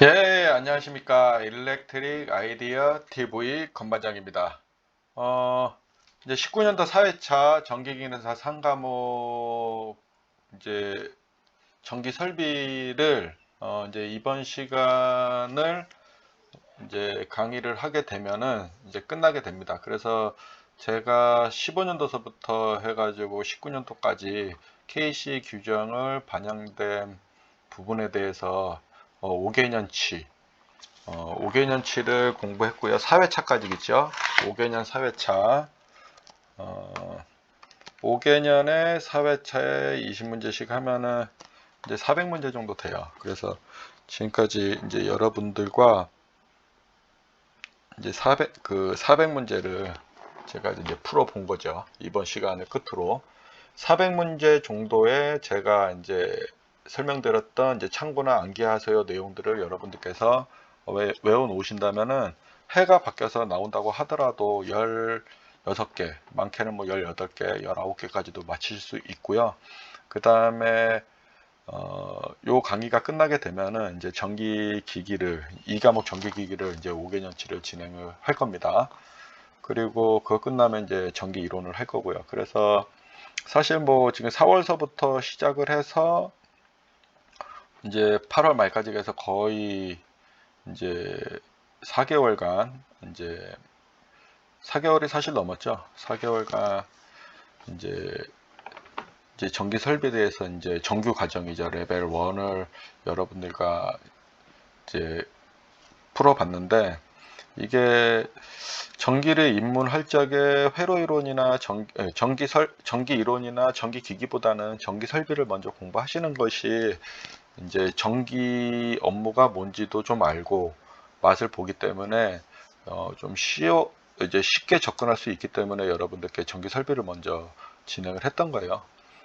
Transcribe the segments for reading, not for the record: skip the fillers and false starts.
예, 안녕하십니까. 일렉트릭 아이디어 TV 건반장입니다. 이제 19년도 4회차 전기기능사 상과목 이제 전기 설비를 이제 이번 시간을 이제 강의를 하게 되면은 이제 끝나게 됩니다. 그래서 제가 15년도서부터 해가지고 19년도까지 KC 규정을 반영된 부분에 대해서 5개년치 5개년치를 공부했고요. 4회차까지겠죠. 5개년 4회차. 어, 5개년에 4회차에 20문제씩 하면은 이제 400문제 정도 돼요. 그래서 지금까지 이제 여러분들과 이제 400문제를 제가 이제 풀어본 거죠. 이번 시간을 끝으로. 400문제 정도의 제가 이제 설명드렸던 이제 참고나 암기하세요 내용들을 여러분들께서 외워놓으신다면은 해가 바뀌어서 나온다고 하더라도 16개, 많게는 뭐 18개, 19개까지도 마칠 수 있고요. 그 다음에 요 강의가 끝나게 되면은 이제 전기기기를, 2과목 전기기기를 이제 5개년치를 진행을 할 겁니다. 그리고 그거 끝나면 이제 전기 이론을 할 거고요. 그래서 사실 뭐 지금 4월서부터 시작을 해서 이제 8월 말까지 해서 거의 이제 4개월간 이제 4개월이 사실 넘었죠. 4개월간 이제 전기 설비에 대해서 이제 정규 과정이죠. 레벨 1을 여러분들과 이제 풀어봤는데 이게 전기를 입문할 적에 회로 이론이나 전기 이론이나 전기 기기보다는 전기 설비를 먼저 공부하시는 것이 이제 전기 업무가 뭔지도 좀 알고 맛을 보기 때문에 좀 이제 쉽게 접근할 수 있기 때문에 여러분들께 전기 설비를 먼저 진행을 했던 거예요.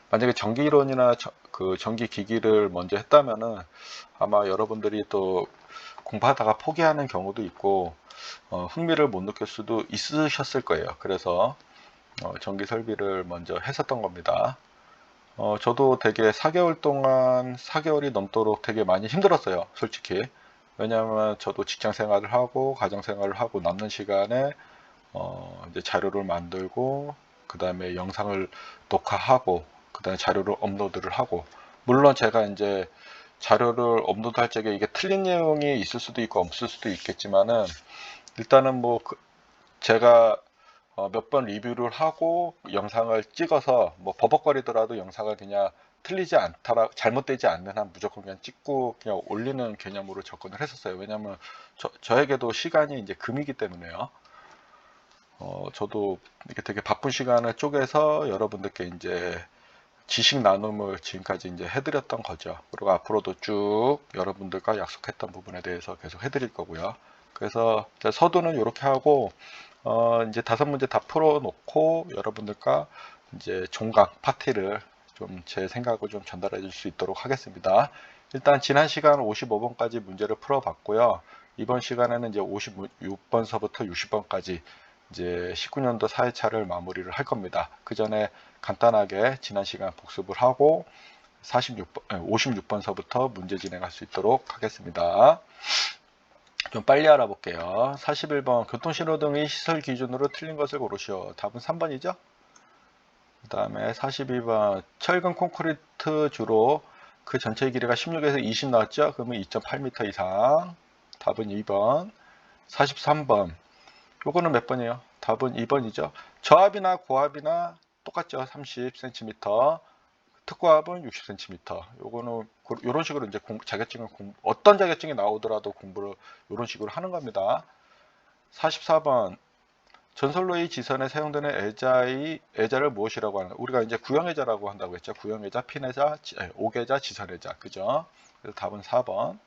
만약에 전기 이론이나 그 전기 기기를 먼저 했다면은 아마 여러분들이 또 공부하다가 포기하는 경우도 있고 흥미를 못 느낄 수도 있으셨을 거예요. 그래서 전기 설비를 먼저 했었던 겁니다. 저도 되게 4개월 동안 4개월이 넘도록 되게 많이 힘들었어요. 솔직히. 왜냐하면 저도 직장 생활을 하고 가정 생활을 하고 남는 시간에 이제 자료를 만들고 그 다음에 영상을 녹화하고 그 다음에 자료를 업로드를 하고 물론 제가 이제 자료를 업로드할 적에 이게 틀린 내용이 있을 수도 있고 없을 수도 있겠지만은 일단은 뭐 제가 몇 번 리뷰를 하고 영상을 찍어서 뭐 버벅거리더라도 영상을 그냥 틀리지 않더라 잘못되지 않는 한 무조건 그냥 찍고 그냥 올리는 개념으로 접근을 했었어요. 왜냐하면 저에게도 시간이 이제 금이기 때문에요. 저도 이렇게 되게 바쁜 시간을 쪼개서 여러분들께 이제 지식 나눔을 지금까지 이제 해드렸던 거죠. 그리고 앞으로도 쭉 여러분들과 약속했던 부분에 대해서 계속 해드릴 거고요. 그래서 서두는 이렇게 하고 이제 5문제 다 풀어놓고 여러분들과 이제 종강 파티를 좀 제 생각을 좀 전달해 줄 수 있도록 하겠습니다. 일단 지난 시간 55번까지 문제를 풀어봤고요. 이번 시간에는 이제 56번서부터 60번까지 이제 19년도 4회차를 마무리를 할 겁니다. 그 전에 간단하게 지난 시간 복습을 하고 56번서부터 문제 진행할 수 있도록 하겠습니다. 좀 빨리 알아볼게요. 41번 교통신호등의 시설 기준으로 틀린 것을 고르시오. 답은 3번이죠? 그 다음에 42번 철근 콘크리트 주로 그 전체의 길이가 16에서 20 나왔죠? 그러면 2.8m 이상. 답은 2번. 43번 요거는 몇 번이에요? 답은 2번이죠. 저압이나 고압이나 똑같죠. 30cm. 특고압은 60cm. 요거는 이런 식으로 이제 자격증을 어떤 자격증이 나오더라도 공부를 이런 식으로 하는 겁니다. 44번 전설로의 지선에 사용되는 애자를 무엇이라고 하는? 우리가 이제 구형애자라고 한다고 했죠. 구형애자, 핀애자, 옥애자, 지선애자. 그죠? 그래서 답은 4번.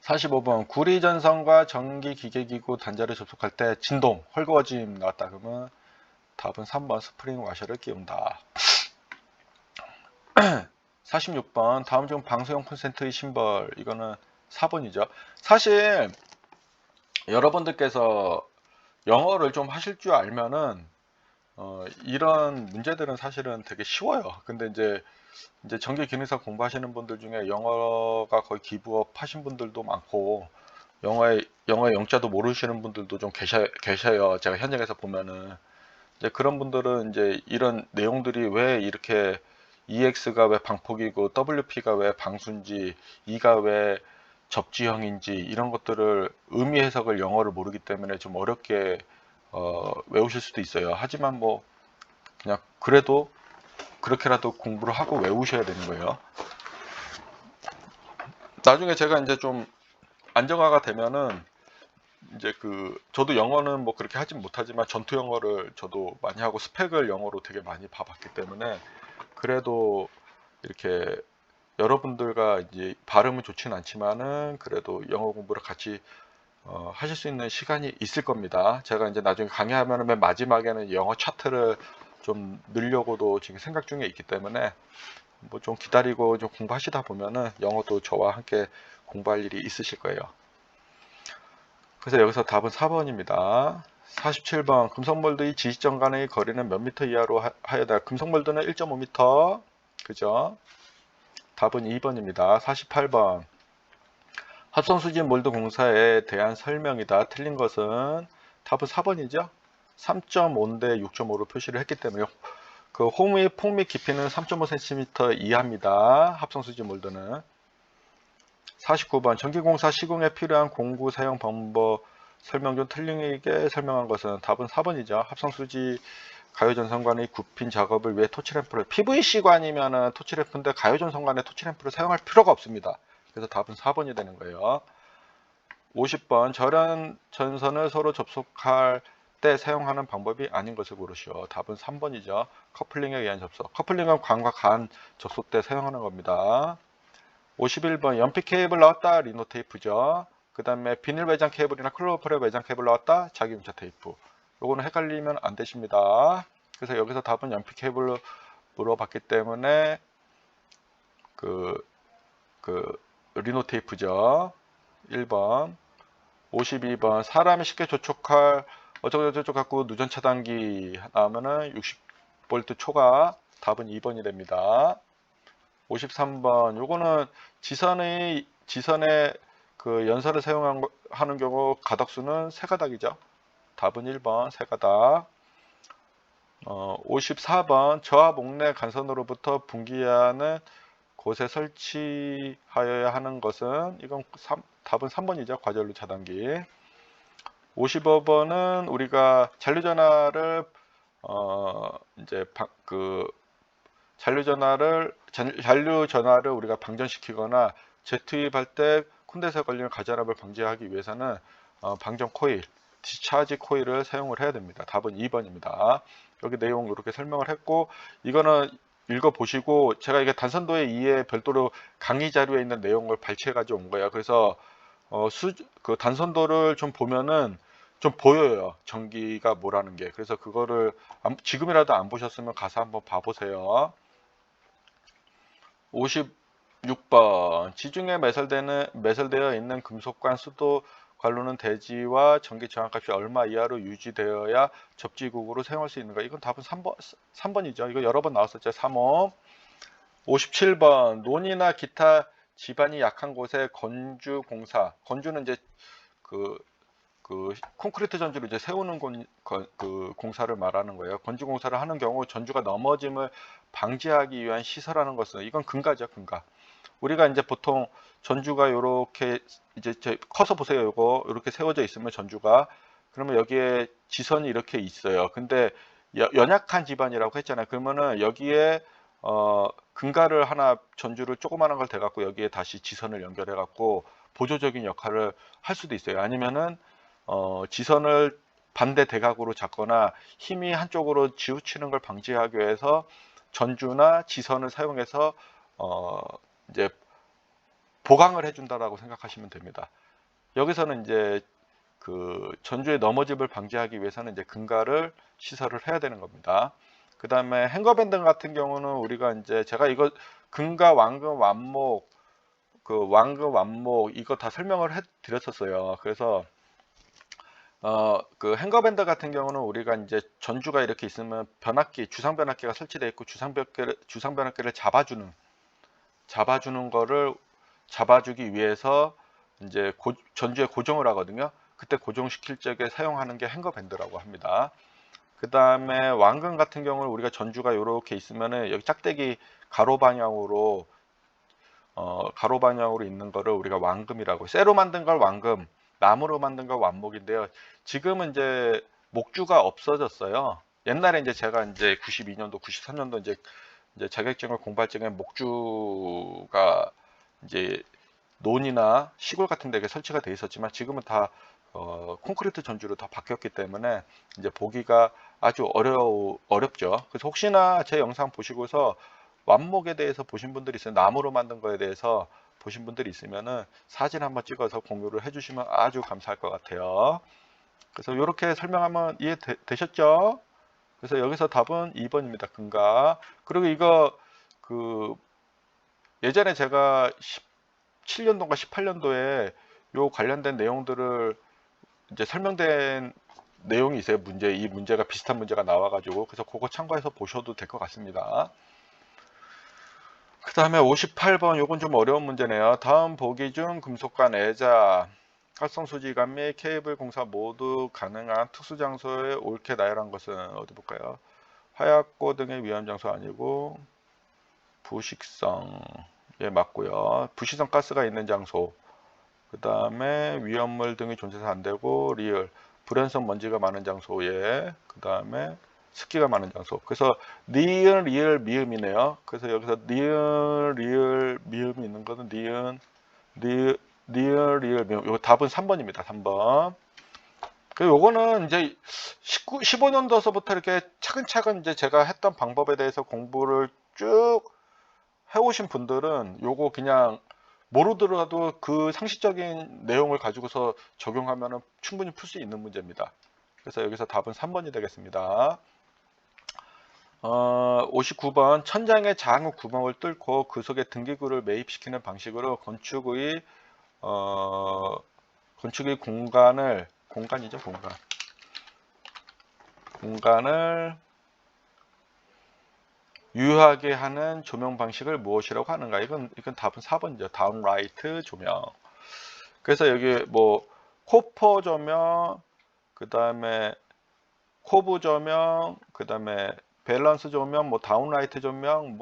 45번 구리전선과 전기기계기구 단자를 접촉할 때 진동, 헐거워짐 나왔다 그러면 답은 3번 스프링 와셔를 끼운다. 46번 다음 중 방수용 콘센트의 심벌 이거는 4번이죠. 사실 여러분들께서 영어를 좀 하실 줄 알면은 이런 문제들은 사실은 되게 쉬워요. 근데 이제 전기 기능사 공부하시는 분들 중에 영어가 거의 기부업 하신 분들도 많고, 영어의 영자도 모르시는 분들도 좀 계셔요. 제가 현장에서 보면은. 이제 그런 분들은 이제 이런 내용들이 왜 이렇게 EX가 왜 방폭이고 WP가 왜 방수인지 E가 왜 접지형인지 이런 것들을 의미 해석을 영어를 모르기 때문에 좀 어렵게 외우실 수도 있어요. 하지만 뭐 그냥 그래도 그렇게라도 공부를 하고 외우셔야 되는 거예요. 나중에 제가 이제 좀 안정화가 되면은 이제 저도 영어는 뭐 그렇게 하진 못하지만 전투 영어를 저도 많이 하고 스펙을 영어로 되게 많이 봐봤기 때문에 그래도 이렇게 여러분들과 이제 발음은 좋진 않지만은 그래도 영어 공부를 같이 하실 수 있는 시간이 있을 겁니다. 제가 이제 나중에 강의하면 맨 마지막에는 영어 차트를 좀 넣으려고도 지금 생각 중에 있기 때문에 뭐 좀 기다리고 좀 공부하시다 보면은 영어도 저와 함께 공부할 일이 있으실 거예요. 그래서 여기서 답은 4번입니다. 47번 금속몰드의 지지점 간의 거리는 몇 미터 이하로 하여다. 금속몰드는 1.5m. 그죠? 답은 2번입니다. 48번 합성수지 몰드 공사에 대한 설명이다. 틀린 것은 답은 4번이죠. 3.5인데 6.5로 표시를 했기 때문에 홈의 폭 및 깊이는 3.5cm 이하입니다. 합성수지 몰드는. 49번 전기공사 시공에 필요한 공구 사용 방법 설명 중 틀리게 설명한 것은 답은 4번이죠. 합성수지 가요전선관의 굽힌 작업을 위해 토치램프를 PVC관이면 토치램프인데 가요전선관에 토치램프를 사용할 필요가 없습니다. 그래서 답은 4번이 되는 거예요. 50번 절연 전선을 서로 접속할 때 사용하는 방법이 아닌 것을 고르시오. 답은 3번이죠. 커플링에 의한 접속. 커플링은 관과 간 접속 때 사용하는 겁니다. 51번 연필 케이블 나왔다. 리노 테이프죠. 그 다음에 비닐 외장 케이블이나 클로로프랩 외장 케이블 나왔다. 자기용차 테이프. 요거는 헷갈리면 안 되십니다. 그래서 여기서 답은 연필 케이블로 물어봤기 때문에 리노 테이프죠. 1번. 52번 사람이 쉽게 접촉할 어쩌고저쩌고 갖고 누전 차단기 나오면은 60V 초과. 답은 2번이 됩니다. 53번 요거는 지선의 연설을 사용하는 경우 가닥수는 3가닥이죠. 답은 1번 3가닥. 54번 저하 목내 간선으로부터 분기하는 곳에 설치하여야 하는 것은 이건 답은 3번이죠. 과전류 차단기. 55번은 우리가 잔류전화를 이제 잔류전화를 우리가 방전시키거나 재투입할 때 콘덴서에 걸리는 가전압을 방지하기 위해서는 방전 코일, 디스차지 코일을 사용을 해야 됩니다. 답은 2번입니다. 여기 내용 이렇게 설명을 했고 이거는 읽어보시고 제가 이게 단선도의 2에 별도로 강의 자료에 있는 내용을 발췌해 가지고 온 거예요. 그래서 단선도를 좀 보면은 좀 보여요. 전기가 뭐라는 게. 그래서 그거를 지금이라도 안 보셨으면 가서 한번 봐보세요. 56번 지중해 매설되어 있는 금속관 수도 관로는 대지와 전기 저항값이 얼마 이하로 유지되어야 접지국으로 사용할 수 있는가. 이건 답은 3번이죠. 이거 여러 번 나왔었죠. 3호. 57번 논이나 기타 지반이 약한 곳에 건주공사. 건주는 이제 콘크리트 전주를 이제 세우는 공사를 말하는 거예요. 건주공사를 하는 경우 전주가 넘어짐을 방지하기 위한 시설하는 것은 이건 근가죠. 근가. 우리가 이제 보통 전주가 이렇게 이제 커서 보세요. 요거 이렇게 세워져 있으면 전주가 그러면 여기에 지선이 이렇게 있어요. 근데 연약한 지반이라고 했잖아요. 그러면은 여기에 근가를 하나 전주를 조그마한 걸 대갖고 여기에 다시 지선을 연결해 갖고 보조적인 역할을 할 수도 있어요. 아니면은 지선을 반대 대각으로 잡거나 힘이 한쪽으로 치우치는 걸 방지하기 위해서 전주나 지선을 사용해서 이제 보강을 해준다라고 생각하시면 됩니다. 여기서는 이제 전주의 넘어짐을 방지하기 위해서는 이제 근가를 시설을 해야 되는 겁니다. 그 다음에 행거밴드 같은 경우는 우리가 이제 제가 이거 근가, 완금, 완목, 완금, 완목 이거 다 설명을 해 드렸었어요. 그래서 그 행거밴드 같은 경우는 우리가 이제 전주가 이렇게 있으면 변압기, 주상 변압기가 설치되어 있고 주상 변압기를 잡아주는 거를 잡아주기 위해서 이제 전주에 고정을 하거든요. 그때 고정시킬 적에 사용하는 게 행거밴드라고 합니다. 그 다음에 왕금 같은 경우는 우리가 전주가 이렇게 있으면은 여기 짝대기 가로 방향으로 있는 거를 우리가 왕금이라고, 쇠로 만든 걸 왕금, 나무로 만든 걸 완목인데요. 지금은 이제 목주가 없어졌어요. 옛날에 이제 제가 이제 92년도, 93년도 이제 자격증을 공부할 적에 목주가 이제 논이나 시골 같은 데에 설치가 돼 있었지만 지금은 다 콘크리트 전주로 다 바뀌었기 때문에 이제 보기가 아주 어렵죠. 그래서 혹시나 제 영상 보시고서 완목에 대해서 보신 분들이 있어요. 나무로 만든 거에 대해서 보신 분들이 있으면은 사진 한번 찍어서 공유를 해주시면 아주 감사할 것 같아요. 그래서 이렇게 설명하면 이해되셨죠? 그래서 여기서 답은 2번입니다. 금가. 그리고 이거 그 예전에 제가 17년도인가 18년도에 요 관련된 내용들을 이제 설명된 내용이 있어요. 이 문제가 비슷한 문제가 나와가지고, 그래서 그거 참고해서 보셔도 될 것 같습니다. 그 다음에 58번, 요건 좀 어려운 문제네요. 다음 보기 중 금속관 애자, 활성 수지관 및 케이블 공사 모두 가능한 특수 장소에 옳게 나열한 것은 어디 볼까요? 화약고 등의 위험 장소 아니고 부식성, 예, 맞고요. 부식성 가스가 있는 장소, 그 다음에 위험물 등이 존재해서 안 되고, 리을, 불연성 먼지가 많은 장소에, 그 다음에 습기가 많은 장소. 그래서 니은, 리을, 미음이네요. 그래서 여기서 니은, 리을, 미음이 있는 거는 니은, 리을, 리을, 미음. 이거 답은 3번입니다. 3번. 그 요거는 이제 15년도서부터 이렇게 차근차근 이제 제가 했던 방법에 대해서 공부를 쭉 해오신 분들은 요거 그냥 모르더라도 그 상식적인 내용을 가지고서 적용하면 충분히 풀 수 있는 문제입니다. 그래서 여기서 답은 3번이 되겠습니다. 59번, 천장에 작은 구멍을 뚫고 그 속에 등기구를 매입시키는 방식으로 건축의 공간을 유효하게 하는 조명 방식을 무엇이라고 하는가? 이건 답은 4번이죠. 다운라이트 조명. 그래서 여기 뭐 코퍼 조명, 그 다음에 코브 조명, 그 다음에 밸런스 조명, 뭐 다운라이트 조명,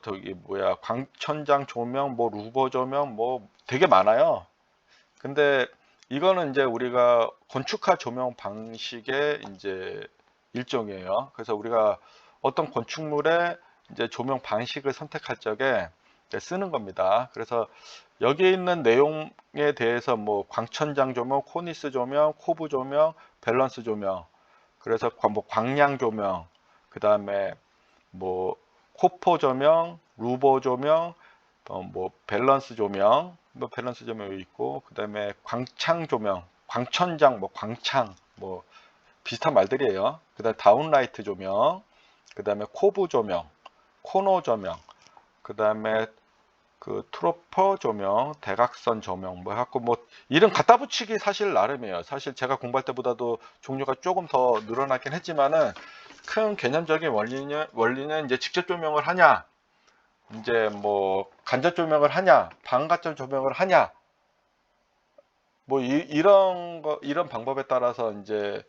저기 뭐야 광천장 조명, 뭐 루버 조명, 뭐 되게 많아요. 근데 이거는 이제 우리가 건축화 조명 방식의 이제 일종이에요. 그래서 우리가 어떤 건축물의 이제 조명 방식을 선택할 적에 이제 쓰는 겁니다. 그래서 여기에 있는 내용에 대해서 뭐 광천장 조명, 코니스 조명, 코브 조명, 밸런스 조명, 그래서 뭐 광량 조명, 그 다음에 뭐 코퍼 조명, 루버 조명, 뭐 밸런스 조명, 뭐 밸런스 조명이 있고, 그 다음에 광창 조명, 광천장, 뭐 광창, 뭐 비슷한 말들이에요. 그 다음에 다운라이트 조명, 그 다음에 코브 조명, 코너 조명, 그 다음에 그 트로퍼 조명, 대각선 조명, 뭐 해갖고 뭐 이름 갖다 붙이기 사실 나름이에요. 사실 제가 공부할 때보다도 종류가 조금 더 늘어나긴 했지만은 큰 개념적인 원리는 이제 직접 조명을 하냐, 이제 뭐 간접 조명을 하냐, 반간접 조명을 하냐, 뭐 이런 방법에 따라서 이제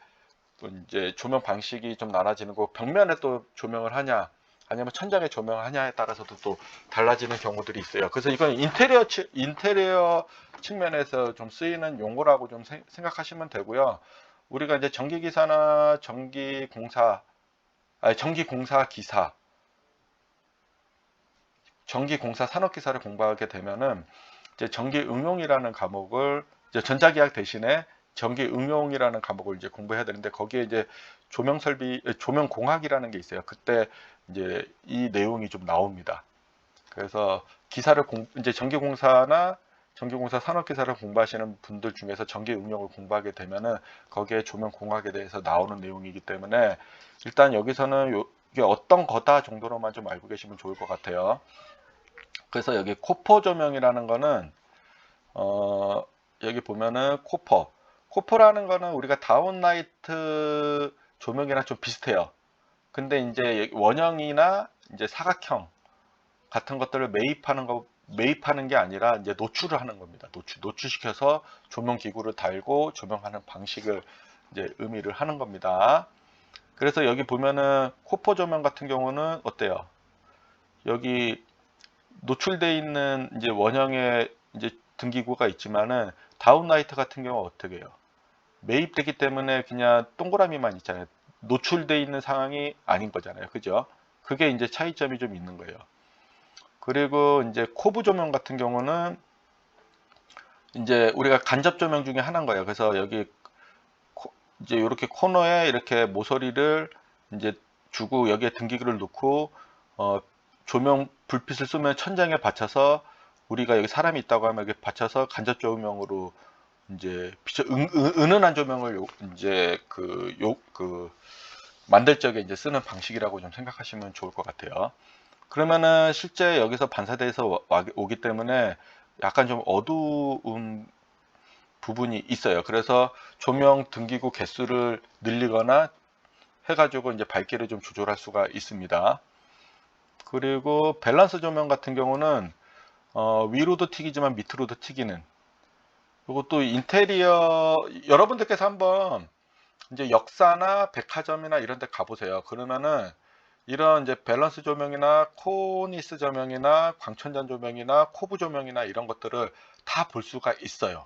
조명 방식이 좀 나눠지는 거, 벽면에 또 조명을 하냐, 아니면 천장에 조명을 하냐에 따라서도 또 달라지는 경우들이 있어요. 그래서 이건 인테리어 측면에서 좀 쓰이는 용어라고 좀 생각하시면 되고요. 우리가 이제 전기공사 산업기사를 공부하게 되면은 이제 전기응용이라는 과목을, 이제 전자기학 대신에 전기응용이라는 과목을 이제 공부해야 되는데, 거기에 이제 조명공학이라는 게 있어요. 그때 이제 이 내용이 좀 나옵니다. 그래서 이제 전기공사 산업기사를 공부하시는 분들 중에서 전기응용을 공부하게 되면은 거기에 조명공학에 대해서 나오는 내용이기 때문에 일단 여기서는 이게 어떤 거다 정도로만 좀 알고 계시면 좋을 것 같아요. 그래서 여기 코퍼 조명이라는 거는 여기 보면은 코프라는 거는 우리가 다운라이트 조명이랑 좀 비슷해요. 근데 이제 원형이나 이제 사각형 같은 것들을 매입하는 게 아니라 이제 노출을 하는 겁니다. 노출시켜서 조명 기구를 달고 조명하는 방식을 이제 의미를 하는 겁니다. 그래서 여기 보면은 코퍼 조명 같은 경우는 어때요? 여기 노출되어 있는 이제 원형의 이제 등기구가 있지만은 다운라이트 같은 경우 어떻게 해요? 매입되기 때문에 그냥 동그라미만 있잖아요. 노출되어 있는 상황이 아닌 거잖아요. 그죠? 그게 이제 차이점이 좀 있는 거예요. 그리고 이제 코브 조명 같은 경우는 이제 우리가 간접 조명 중에 하나인 거예요. 그래서 여기 이제 이렇게 코너에 이렇게 모서리를 이제 주고 여기에 등기구를 넣고 조명 불빛을 쏘면 천장에 받쳐서 우리가 여기 사람이 있다고 하면 여기 받쳐서 간접 조명으로 이제 은은한 조명을 이제 만들 적에 이제 쓰는 방식이라고 좀 생각하시면 좋을 것 같아요. 그러면은 실제 여기서 반사돼서 오기 때문에 약간 좀 어두운 부분이 있어요. 그래서 조명 등기구 개수를 늘리거나 해가지고 이제 밝기를 좀 조절할 수가 있습니다. 그리고 밸런스 조명 같은 경우는 위로도 튀기지만 밑으로도 튀기는, 이것도 인테리어 여러분들께서 한번 이제 역사나 백화점이나 이런 데 가보세요. 그러면은 이런 이제 밸런스 조명이나 코니스 조명이나 광천전 조명이나 코브 조명이나 이런 것들을 다 볼 수가 있어요.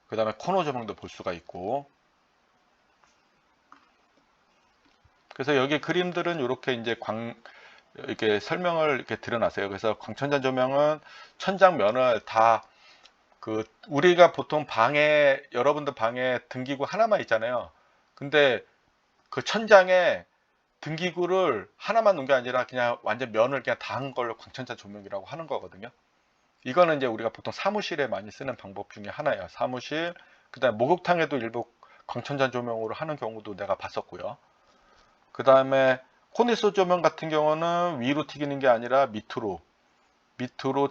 그 다음에 코너 조명도 볼 수가 있고. 그래서 여기 그림들은 이렇게 이제 이렇게 설명을 이렇게 드려놨어요. 그래서 광천전 조명은 천장 면을 다 우리가 보통 방에, 여러분들 방에 등기구 하나만 있잖아요. 근데 그 천장에 등기구를 하나만 놓은 게 아니라 그냥 완전 면을 그냥 다 한 걸로 광천전 조명이라고 하는 거거든요. 이거는 이제 우리가 보통 사무실에 많이 쓰는 방법 중에 하나예요. 사무실, 그 다음에 목욕탕에도 일부 광천전 조명으로 하는 경우도 내가 봤었고요. 그 다음에 코니스 조명 같은 경우는 위로 튀기는 게 아니라 밑으로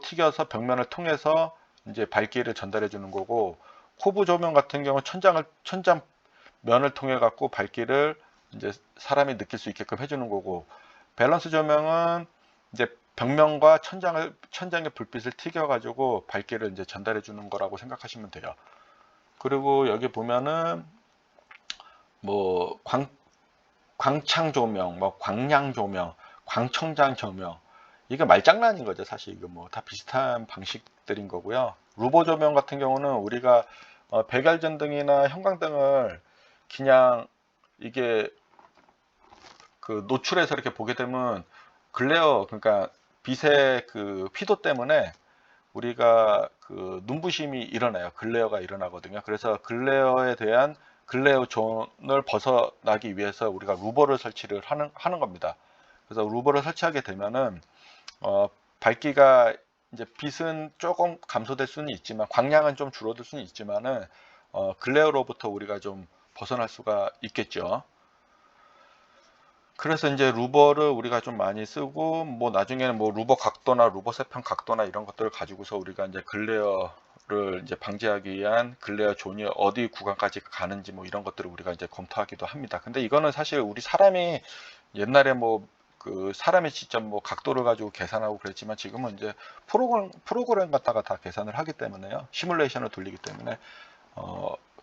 튀겨서 벽면을 통해서 이제 밝기를 전달해 주는 거고, 코브 조명 같은 경우 천장 면을 통해 갖고 밝기를 이제 사람이 느낄 수 있게끔 해주는 거고, 밸런스 조명은 이제 벽면과 천장의 불빛을 튀겨 가지고 밝기를 이제 전달해 주는 거라고 생각하시면 돼요. 그리고 여기 보면은 뭐 광창 조명, 뭐 광량 조명, 광청장 조명, 이게 말장난인 거죠. 사실 이거 뭐 다 비슷한 방식들인 거고요. 루버 조명 같은 경우는 우리가 백열전등이나 형광등을 그냥 이게 노출해서 이렇게 보게 되면 글레어, 그러니까 빛의 휘도 때문에 우리가 눈부심이 일어나요. 글레어가 일어나거든요. 그래서 글레어에 대한 글레어 존을 벗어나기 위해서 우리가 루버를 설치를 하는 겁니다. 그래서 루버를 설치하게 되면은 밝기가 이제 빛은 조금 감소될 수는 있지만 광량은 좀 줄어들 수는 있지만은 글레어로부터 우리가 좀 벗어날 수가 있겠죠. 그래서 이제 루버를 우리가 좀 많이 쓰고, 뭐 나중에는 뭐 루버 각도나 루버 세편 각도나 이런 것들을 가지고서 우리가 이제 글레어를 이제 방지하기 위한 글레어 존이 어디 구간까지 가는지 뭐 이런 것들을 우리가 이제 검토하기도 합니다. 근데 이거는 사실 우리 사람이 옛날에 뭐 사람이 직접 뭐 각도를 가지고 계산하고 그랬지만 지금은 이제 프로그램 갖다가 다 계산을 하기 때문에요. 시뮬레이션을 돌리기 때문에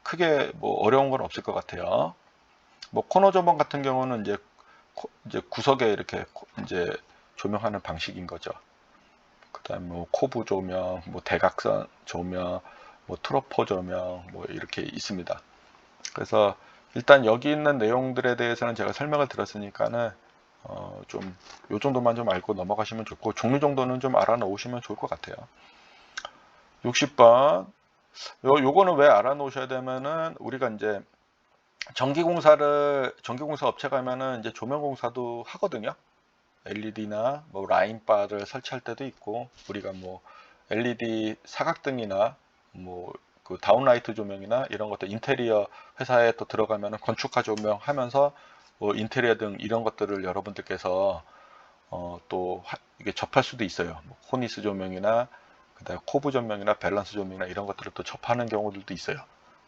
크게 뭐 어려운 건 없을 것 같아요. 뭐 코너 조명 같은 경우는 이제 구석에 이렇게 이제 조명하는 방식인 거죠. 그다음 뭐 코브 조명, 뭐 대각선 조명, 뭐 트로퍼 조명, 뭐 이렇게 있습니다. 그래서 일단 여기 있는 내용들에 대해서는 제가 설명을 드렸으니까는 좀 요 정도만 좀 알고 넘어가시면 좋고, 종류 정도는 좀 알아놓으시면 좋을 것 같아요. 60번. 요거는 왜 알아놓으셔야 되면은 우리가 이제 전기공사 업체 가면은 이제 조명공사도 하거든요. LED나 뭐 라인바를 설치할 때도 있고, 우리가 뭐 LED 사각등이나 뭐 다운라이트 조명이나 이런 것들 인테리어 회사에 또 들어가면은 건축가 조명 하면서 뭐 인테리어 등 이런 것들을 여러분들께서 또 이게 접할 수도 있어요. 뭐 코니스 조명이나 그다음에 코브 조명이나 밸런스 조명이나 이런 것들을 또 접하는 경우들도 있어요.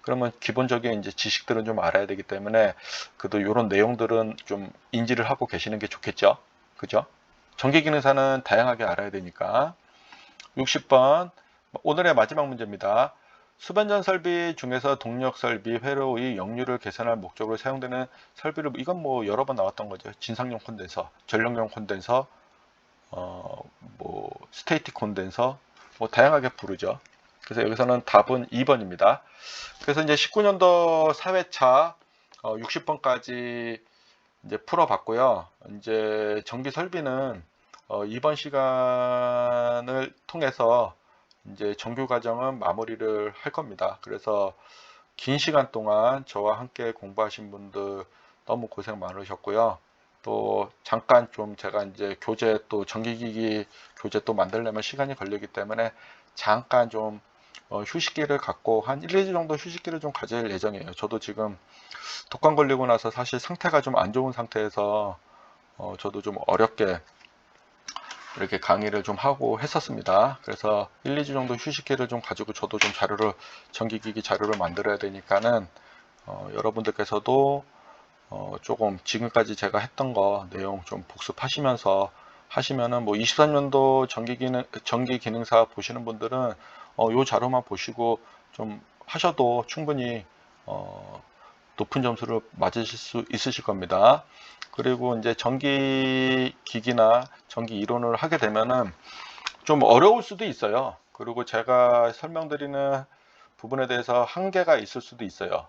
그러면 기본적인 이제 지식들은 좀 알아야 되기 때문에 그래도 이런 내용들은 좀 인지를 하고 계시는 게 좋겠죠. 그죠? 전기기능사는 다양하게 알아야 되니까. 60번 오늘의 마지막 문제입니다. 수변전 설비 중에서 동력 설비 회로의 역류를 개선할 목적으로 사용되는 설비를, 이건 뭐 여러 번 나왔던 거죠. 진상용 콘덴서, 전력용 콘덴서, 뭐 스테이틱 콘덴서, 뭐 다양하게 부르죠. 그래서 여기서는 답은 2번입니다. 그래서 이제 19년도 4회차 60번까지 이제 풀어봤고요. 이제 전기 설비는 이번 시간을 통해서 이제 정규 과정은 마무리를 할 겁니다. 그래서 긴 시간 동안 저와 함께 공부하신 분들 너무 고생 많으셨고요. 또 잠깐 좀 제가 이제 교재 또 전기기기 교재 또 만들려면 시간이 걸리기 때문에 잠깐 좀 휴식기를 갖고 한 1, 2주 정도 휴식기를 좀 가질 예정이에요. 저도 지금 독감 걸리고 나서 사실 상태가 좀 안 좋은 상태에서 저도 좀 어렵게 이렇게 강의를 좀 하고 했었습니다. 그래서 1, 2주 정도 휴식기를 좀 가지고 저도 좀 자료를, 전기기기 자료를 만들어야 되니까는 여러분들께서도 조금 지금까지 제가 했던 거 내용 좀 복습하시면서 하시면은, 뭐 23년도 전기기능사 보시는 분들은 요 자료만 보시고 좀 하셔도 충분히 높은 점수를 맞으실 수 있으실 겁니다. 그리고 이제 전기 기기나 전기 이론을 하게 되면은 좀 어려울 수도 있어요. 그리고 제가 설명드리는 부분에 대해서 한계가 있을 수도 있어요.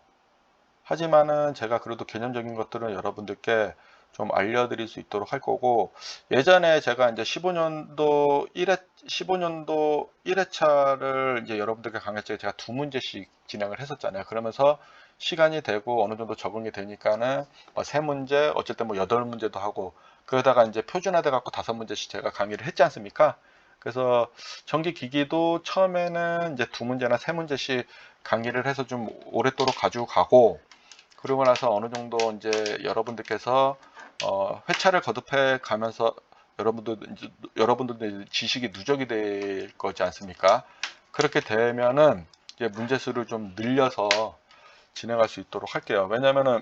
하지만은 제가 그래도 개념적인 것들은 여러분들께 좀 알려드릴 수 있도록 할 거고, 예전에 제가 이제 15년도 1회차를 이제 여러분들께 강의했을 때 제가 2문제씩 진행을 했었잖아요. 그러면서 시간이 되고 어느 정도 적응이 되니까는 3문제, 어쩔 때 뭐 8문제도 하고, 그러다가 이제 표준화돼 갖고 5문제씩 제가 강의를 했지 않습니까? 그래서 전기기기도 처음에는 이제 2문제나 3문제씩 강의를 해서 좀 오랫도록 가지고 가고, 그러고 나서 어느 정도 이제 여러분들께서 회차를 거듭해 가면서 여러분들도 지식이 누적이 될 거지 않습니까? 그렇게 되면은 이제 문제수를 좀 늘려서 진행할 수 있도록 할게요. 왜냐면은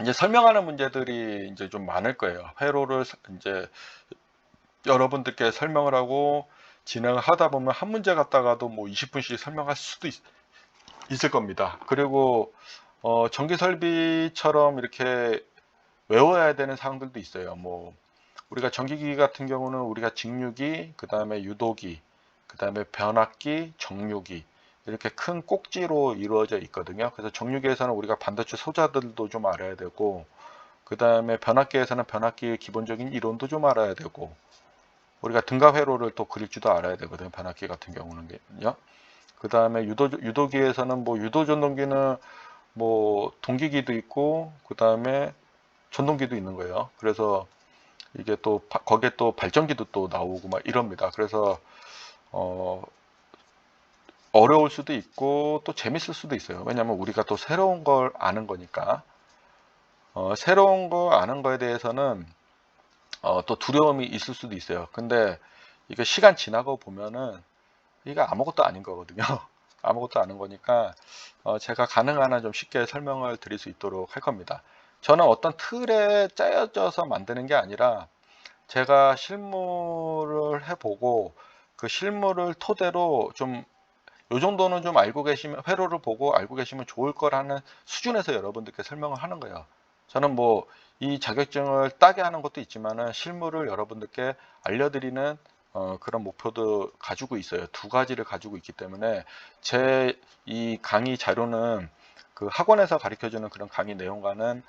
이제 설명하는 문제들이 이제 좀 많을 거예요. 회로를 이제 여러분들께 설명을 하고 진행을 하다 보면 한 문제 갖다가도 뭐 20분씩 설명할 수도 있을 겁니다. 그리고 전기 설비처럼 이렇게 외워야 되는 사항들도 있어요. 뭐 우리가 전기기기 같은 경우는 우리가 직류기, 그 다음에 유도기, 그 다음에 변압기, 정류기, 이렇게 큰 꼭지로 이루어져 있거든요. 그래서 정류기에서는 우리가 반도체 소자들도 좀 알아야 되고, 그 다음에 변압기에서는 변압기의 기본적인 이론도 좀 알아야 되고, 우리가 등가 회로를 또 그릴 줄도 알아야 되거든요. 변압기 같은 경우는요. 그 다음에 유도기에서는 뭐 유도전동기는 뭐 동기기도 있고, 그 다음에 전동기도 있는 거예요. 그래서 이게 또 거기에 또 발전기도 또 나오고 막 이럽니다. 그래서 어려울 수도 있고 또 재밌을 수도 있어요. 왜냐하면 우리가 또 새로운 걸 아는 거니까. 새로운 거 아는 거에 대해서는 또 두려움이 있을 수도 있어요. 근데 이게 시간 지나고 보면은 이게 아무것도 아닌 거거든요. 아무것도 아닌 거니까 제가 가능한 한 좀 쉽게 설명을 드릴 수 있도록 할 겁니다. 저는 어떤 틀에 짜여져서 만드는 게 아니라 제가 실무를 해보고 그 실무를 토대로 좀 요 정도는 좀 알고 계시면, 회로를 보고 알고 계시면 좋을 거라는 수준에서 여러분들께 설명을 하는 거예요. 저는 뭐 이 자격증을 따게 하는 것도 있지만은 실무를 여러분들께 알려드리는 그런 목표도 가지고 있어요. 두 가지를 가지고 있기 때문에 제 이 강의 자료는 그 학원에서 가르쳐주는 그런 강의 내용과는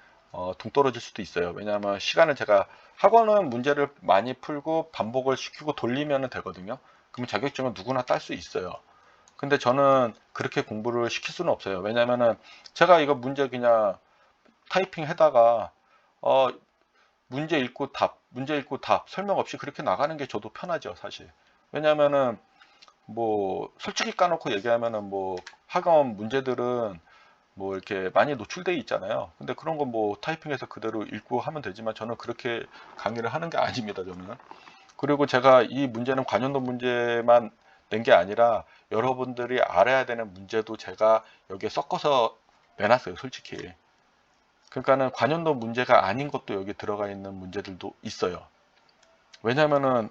동떨어질 수도 있어요. 왜냐하면 시간을 제가, 학원은 문제를 많이 풀고 반복을 시키고 돌리면 되거든요. 그럼 자격증은 누구나 딸 수 있어요. 근데 저는 그렇게 공부를 시킬 수는 없어요. 왜냐면은 제가 이거 문제 그냥 타이핑 해다가 문제 읽고 답 설명 없이 그렇게 나가는 게 저도 편하죠, 사실. 왜냐면은 뭐 솔직히 까놓고 얘기하면은 뭐 학원 문제들은 뭐 이렇게 많이 노출되어 있잖아요. 근데 그런 거 뭐 타이핑해서 그대로 읽고 하면 되지만 저는 그렇게 강의를 하는 게 아닙니다, 저는. 그리고 제가 이 문제는 관련도 문제만 낸 게 아니라 여러분들이 알아야 되는 문제도 제가 여기에 섞어서 내놨어요, 솔직히. 그러니까는 관연도 문제가 아닌 것도 여기 들어가 있는 문제들도 있어요. 왜냐면은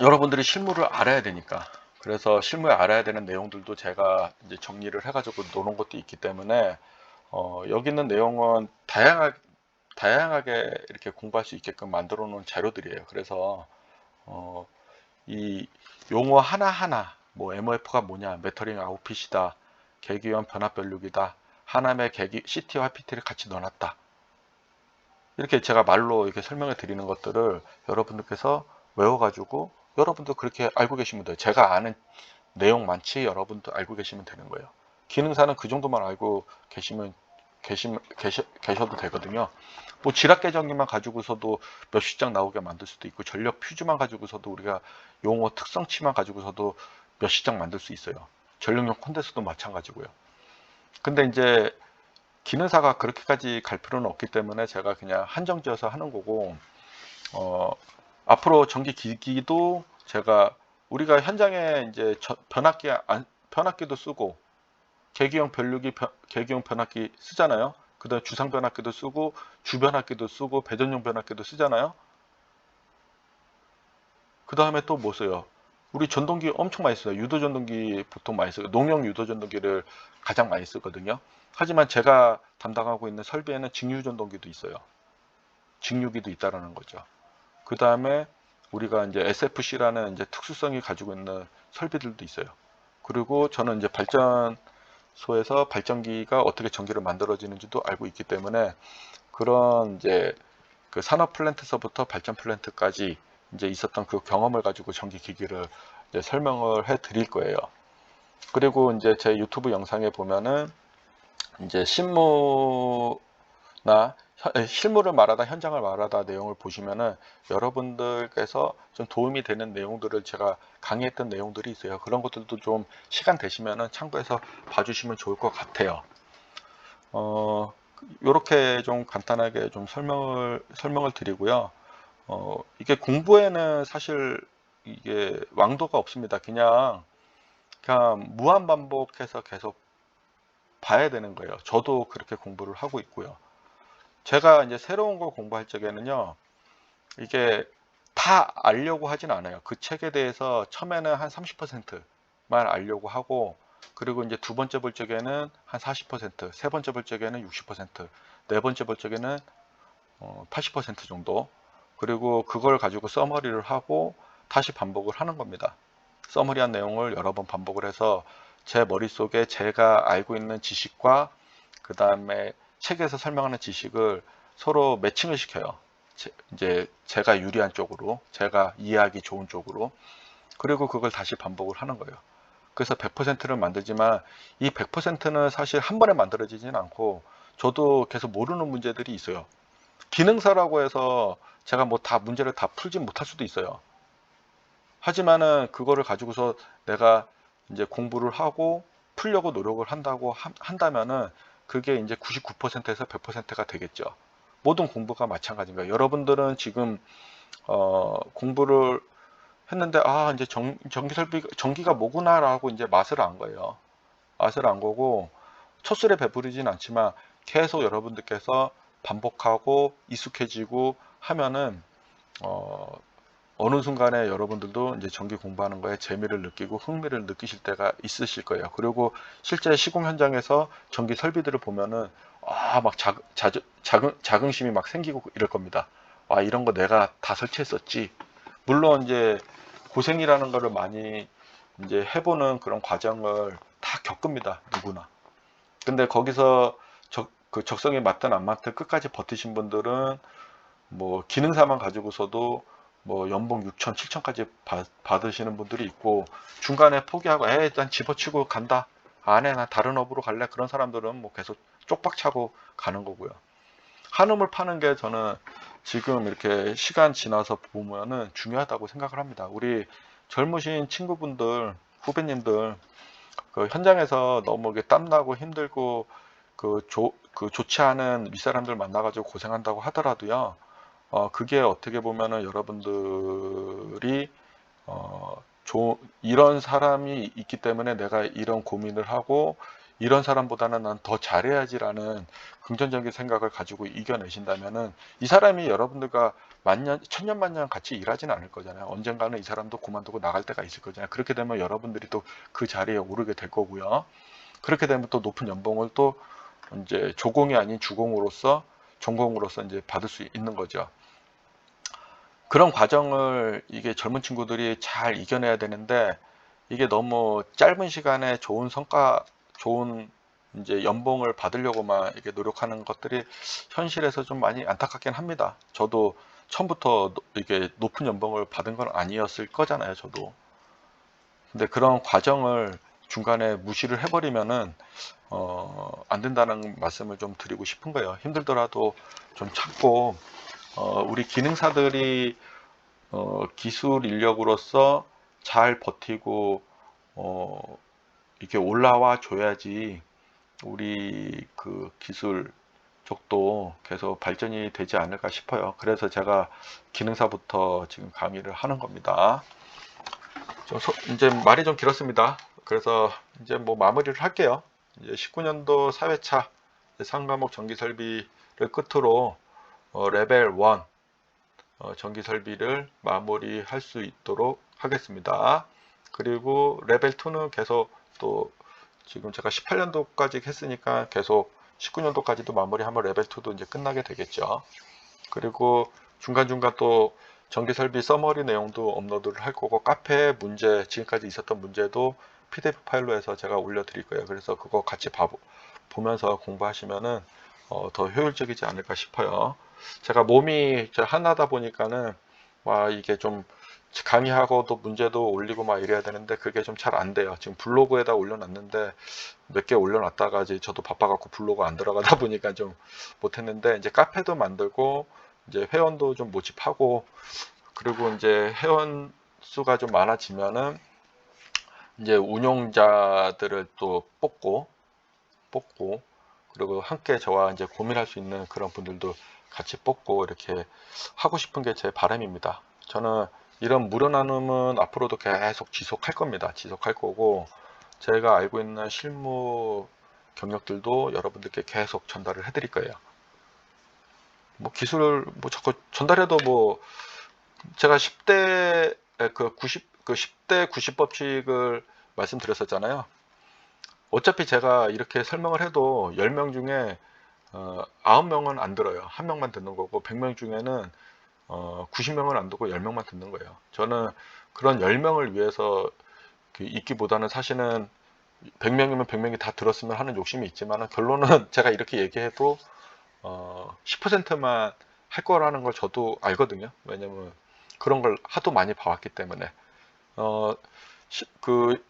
여러분들이 실무를 알아야 되니까. 그래서 실무에 알아야 되는 내용들도 제가 이제 정리를 해가지고 놓은 것도 있기 때문에 여기 있는 내용은 다양하게 이렇게 공부할 수 있게끔 만들어 놓은 자료들이에요. 그래서 이 용어 하나하나 뭐 MOF가 뭐냐, 메터링 아웃핏이다, 계기원 변압변륙이다, 하남의 CT와 PT를 같이 넣어놨다, 이렇게 제가 말로 이렇게 설명해 드리는 것들을 여러분들께서 외워가지고 여러분도 그렇게 알고 계시면 돼요. 제가 아는 내용 많지 여러분도 알고 계시면 되는 거예요. 기능사는 그 정도만 알고 계셔도 되거든요. 뭐 지락 계정기만 가지고서도 몇십 장 나오게 만들 수도 있고, 전력 퓨즈만 가지고서도 우리가 용어 특성치만 가지고서도 몇십 장 만들 수 있어요. 전력용 콘덴서도 마찬가지고요. 근데 이제 기능사가 그렇게까지 갈 필요는 없기 때문에 제가 그냥 한정지어서 하는 거고, 앞으로 전기 기기도 제가 우리가 현장에 이제 변압기도 쓰고 계기용 변압기 쓰잖아요. 그 다음에 주상 변압기도 쓰고 주변압기도 쓰고 배전용 변압기도 쓰잖아요. 그 다음에 또 뭐 써요? 우리 전동기 엄청 많이 써요. 유도 전동기 보통 많이 써요. 농용 유도 전동기를 가장 많이 쓰거든요. 하지만 제가 담당하고 있는 설비에는 직류 전동기도 있어요. 직류기도 있다라는 거죠. 그 다음에 우리가 이제 SFC라는 이제 특수성이 가지고 있는 설비들도 있어요. 그리고 저는 이제 발전소에서 발전기가 어떻게 전기를 만들어지는지도 알고 있기 때문에 그런 이제 그 산업 플랜트서부터 발전 플랜트까지 이제 있었던 그 경험을 가지고 전기 기기를 이제 설명을 해 드릴 거예요. 그리고 이제 제 유튜브 영상에 보면은 이제 실무를 말하다 현장을 말하다 내용을 보시면은 여러분들께서 좀 도움이 되는 내용들을 제가 강의했던 내용들이 있어요. 그런 것들도 좀 시간 되시면은 참고해서 봐주시면 좋을 것 같아요. 이렇게 좀 간단하게 좀 설명을 드리고요. 이게 공부에는 사실 이게 왕도가 없습니다. 그냥 무한 반복해서 계속 봐야 되는 거예요. 저도 그렇게 공부를 하고 있고요. 제가 이제 새로운 걸 공부할 적에는요, 이게 다 알려고 하진 않아요. 그 책에 대해서 처음에는 한 30%만 알려고 하고, 그리고 이제 두 번째 볼 적에는 한 40%, 세 번째 볼 적에는 60%, 네 번째 볼 적에는 80% 정도, 그리고 그걸 가지고 서머리를 하고 다시 반복을 하는 겁니다. 서머리한 내용을 여러 번 반복을 해서 제 머릿속에 제가 알고 있는 지식과 그 다음에 책에서 설명하는 지식을 서로 매칭을 시켜요. 이제 제가 유리한 쪽으로, 제가 이해하기 좋은 쪽으로. 그리고 그걸 다시 반복을 하는 거예요. 그래서 100%를 만들지만 이 100%는 사실 한 번에 만들어지진 않고 저도 계속 모르는 문제들이 있어요. 기능사라고 해서 제가 뭐 다 문제를 다 풀지 못할 수도 있어요. 하지만은 그거를 가지고서 내가 이제 공부를 하고 풀려고 노력을 한다면은 그게 이제 99%에서 100%가 되겠죠. 모든 공부가 마찬가지입니다. 여러분들은 지금 공부를 했는데 이제 전기가 뭐구나라고 이제 맛을 안 거예요. 맛을 안 거고 첫술에 배부르진 않지만 계속 여러분들께서 반복하고 익숙해지고 하면은 어느 순간에 여러분들도 이제 전기 공부하는 거에 재미를 느끼고 흥미를 느끼실 때가 있으실 거예요. 그리고 실제 시공 현장에서 전기 설비들을 보면은 막 자긍심이 막 생기고 이럴 겁니다. 이런 거 내가 다 설치했었지. 물론 이제 고생이라는 거를 많이 이제 해보는 그런 과정을 다 겪습니다. 누구나. 근데 거기서 그 적성에 맞든 안 맞든 끝까지 버티신 분들은 뭐 기능사만 가지고서도 뭐 연봉 6천, 7천까지 받으시는 분들이 있고, 중간에 포기하고 일단 집어치고 간다, 안 해, 나 다른 업으로 갈래, 그런 사람들은 뭐 계속 쪽박 차고 가는 거고요. 한움을 파는 게 저는 지금 이렇게 시간 지나서 보면은 중요하다고 생각을 합니다. 우리 젊으신 친구분들, 후배님들, 그 현장에서 너무 땀나고 힘들고 그 좋지 않은 윗사람들 만나가지고 고생한다고 하더라도요, 그게 어떻게 보면은 여러분들이 이런 사람이 있기 때문에 내가 이런 고민을 하고 이런 사람보다는 난 더 잘해야지라는 긍정적인 생각을 가지고 이겨내신다면은 이 사람이 여러분들과 만년, 천년만년 같이 일하지는 않을 거잖아요. 언젠가는 이 사람도 그만두고 나갈 때가 있을 거잖아요. 그렇게 되면 여러분들이 또 그 자리에 오르게 될 거고요. 그렇게 되면 또 높은 연봉을 또 이제 조공이 아닌 주공으로서 전공으로서 이제 받을 수 있는 거죠. 그런 과정을 이게 젊은 친구들이 잘 이겨내야 되는데 이게 너무 짧은 시간에 좋은 성과, 좋은 이제 연봉을 받으려고만 이렇게 노력하는 것들이 현실에서 좀 많이 안타깝긴 합니다. 저도 처음부터 이게 높은 연봉을 받은 건 아니었을 거잖아요, 저도. 근데 그런 과정을 중간에 무시를 해버리면은 안 된다는 말씀을 좀 드리고 싶은 거예요. 힘들더라도 좀 참고 우리 기능사들이 기술 인력으로서 잘 버티고 이렇게 올라와 줘야지 우리 그 기술 쪽도 계속 발전이 되지 않을까 싶어요. 그래서 제가 기능사부터 지금 강의를 하는 겁니다. 이제 말이 좀 길었습니다. 그래서 이제 뭐 마무리를 할게요. 이제 19년도 4회차 상과목 전기설비를 끝으로 레벨 1 전기설비를 마무리할 수 있도록 하겠습니다. 그리고 레벨 2는 계속 또 지금 제가 18년도까지 했으니까 계속 19년도까지도 마무리하면 레벨 2도 이제 끝나게 되겠죠. 그리고 중간중간 또 전기설비 서머리 내용도 업로드를 할 거고 카페 문제, 지금까지 있었던 문제도 PDF 파일로 해서 제가 올려드릴 거예요. 그래서 그거 같이 보면서 공부하시면은 더 효율적이지 않을까 싶어요. 제가 몸이 하나다 보니까는 와 이게 좀 강의하고도 문제도 올리고 막 이래야 되는데 그게 좀 잘 안 돼요. 지금 블로그에다 올려놨는데 몇 개 올려놨다가 이제 저도 바빠갖고 블로그 안 들어가다 보니까 좀 못했는데 이제 카페도 만들고 이제 회원도 좀 모집하고 그리고 이제 회원 수가 좀 많아지면은 이제 운용자들을 또 뽑고 그리고 함께 저와 이제 고민할 수 있는 그런 분들도 같이 뽑고 이렇게 하고 싶은 게 제 바람입니다. 저는 이런 무료 나눔은 앞으로도 계속 지속할 겁니다. 지속할 거고 제가 알고 있는 실무 경력들도 여러분들께 계속 전달을 해드릴 거예요. 뭐 기술을 뭐 자꾸 전달해도 뭐 제가 10대 그 10대 90 법칙을 말씀드렸었잖아요. 어차피 제가 이렇게 설명을 해도 10명 중에 9명은 안 들어요. 1명만 듣는 거고 100명 중에는 90명은 안 듣고 10명만 듣는 거예요. 저는 그런 10명을 위해서 있기보다는 사실은 100명이면 100명이 다 들었으면 하는 욕심이 있지만 결론은 제가 이렇게 얘기해도 10%만 할 거라는 걸 저도 알거든요. 왜냐면 그런 걸 하도 많이 봐왔기 때문에 그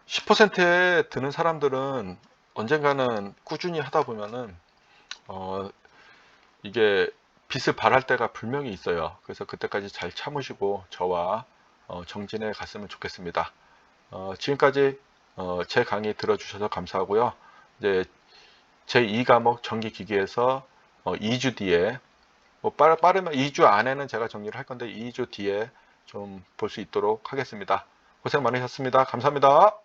10%에 드는 사람들은 언젠가는 꾸준히 하다 보면은 이게 빛을 발할 때가 분명히 있어요. 그래서 그때까지 잘 참으시고 저와 정진해 갔으면 좋겠습니다. 지금까지 제 강의 들어주셔서 감사하고요. 이제 제 2과목 전기기기에서 2주 뒤에 뭐 빠르면 2주 안에는 제가 정리를 할 건데 2주 뒤에 좀 볼 수 있도록 하겠습니다. 고생 많으셨습니다. 감사합니다.